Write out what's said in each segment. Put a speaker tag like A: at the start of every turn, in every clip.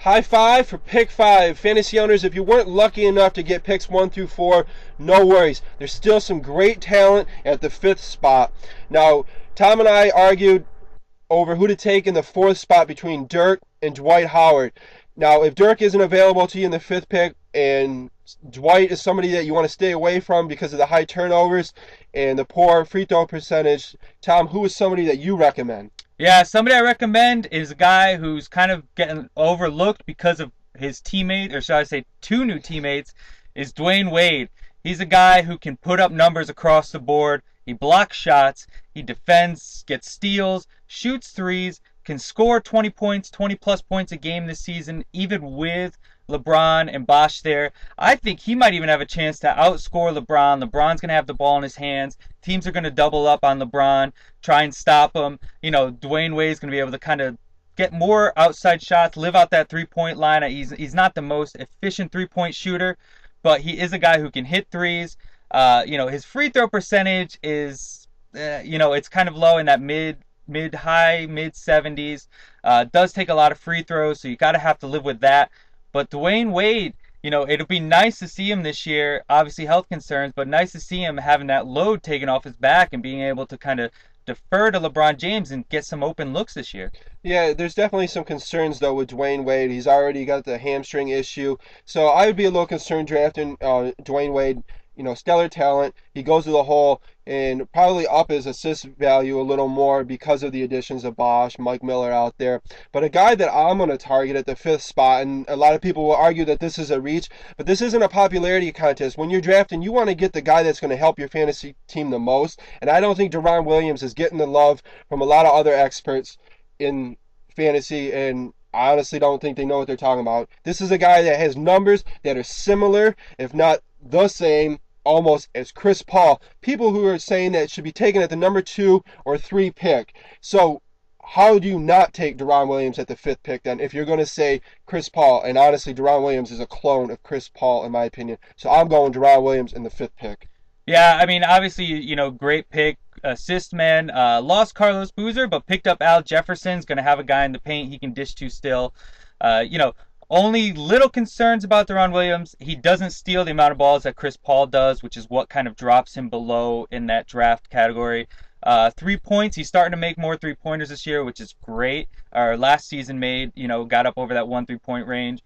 A: High five for pick 5. Fantasy owners, if you weren't lucky enough to get picks 1 through 4, no worries. There's still some great talent at the 5th spot. Now, Tom and I argued over who to take in the 4th spot between Dirk and Dwight Howard. Now, if Dirk isn't available to you in the 5th pick and Dwight is somebody that you want to stay away from because of the high turnovers and the poor free throw percentage, Tom, who is somebody that you recommend?
B: Yeah, somebody I recommend is a guy who's kind of getting overlooked because of his teammate, or should I say two new teammates, is Dwayne Wade. He's a guy who can put up numbers across the board. He blocks shots, he defends, gets steals, shoots threes, can score 20 points, 20 plus points a game this season, even with LeBron and Bosh there. I think he might even have a chance to outscore LeBron. LeBron's going to have the ball in his hands. Teams are going to double up on LeBron, try and stop him. Dwayne Wade's going to be able to kind of get more outside shots, live out that three-point line. He's not the most efficient three-point shooter, but he is a guy who can hit threes. His free throw percentage is, it's kind of low in that mid-high, mid-70s. Does take a lot of free throws, so you got to have to live with that. But Dwayne Wade, it'll be nice to see him this year. Obviously, health concerns, but nice to see him having that load taken off his back and being able to kind of defer to LeBron James and get some open looks this year.
A: Yeah, there's definitely some concerns, though, with Dwayne Wade. He's already got the hamstring issue. So I would be a little concerned drafting Dwayne Wade. Stellar talent. He goes to the hole and probably up his assist value a little more because of the additions of Bosh, Mike Miller out there. But a guy that I'm going to target at the 5th spot, and a lot of people will argue that this is a reach, but this isn't a popularity contest. When you're drafting, you want to get the guy that's going to help your fantasy team the most. And I don't think Deron Williams is getting the love from a lot of other experts in fantasy, and I honestly don't think they know what they're talking about. This is a guy that has numbers that are similar, if not the same, almost as Chris Paul. People who are saying that it should be taken at the number 2 or 3 pick. So how do you not take Deron Williams at the 5th pick then if you're going to say Chris Paul? And honestly, Deron Williams is a clone of Chris Paul in my opinion. So I'm going Deron Williams in the 5th pick.
B: Yeah, I mean, obviously, great pick. Assist man. Lost Carlos Boozer, but picked up Al Jefferson's going to have a guy in the paint he can dish to still. Only little concerns about Deron Williams. He doesn't steal the amount of balls that Chris Paul does, which is what kind of drops him below in that draft category. 3 points. He's starting to make more 3-pointers this year, which is great. Our last season got up over that 1 3-point range.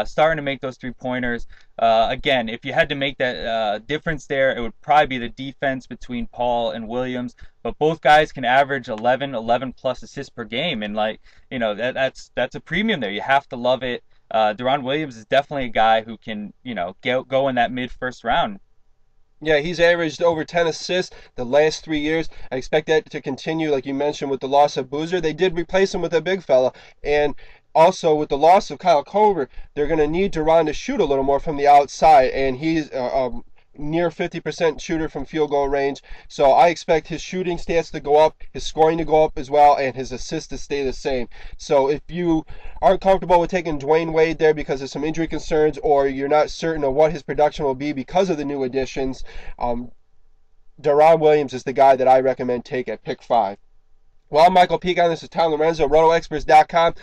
B: Starting to make those 3-pointers. Again, if you had to make that difference there, it would probably be the defense between Paul and Williams. But both guys can average 11 plus assists per game, and that's a premium there. You have to love it. Deron Williams is definitely a guy who can go in that mid-first round.
A: Yeah, he's averaged over 10 assists the last 3 years. I expect that to continue, like you mentioned, with the loss of Boozer. They did replace him with a big fella. And also, with the loss of Kyle Korver, they're going to need Deron to shoot a little more from the outside. And he's near 50% shooter from field goal range. So I expect his shooting stats to go up, his scoring to go up as well, and his assists to stay the same. So if you aren't comfortable with taking Dwayne Wade there because of some injury concerns, or you're not certain of what his production will be because of the new additions, Deron Williams is the guy that I recommend take at pick 5. Well, I'm Michael Pichan. This is Tom Lorenzo, RotoExperts.com.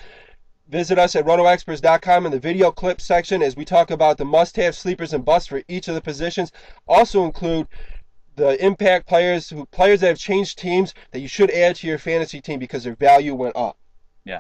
A: Visit us at RotoExperts.com in the video clip section as we talk about the must-have sleepers and busts for each of the positions. Also include the impact players that have changed teams that you should add to your fantasy team because their value went up.
B: Yeah.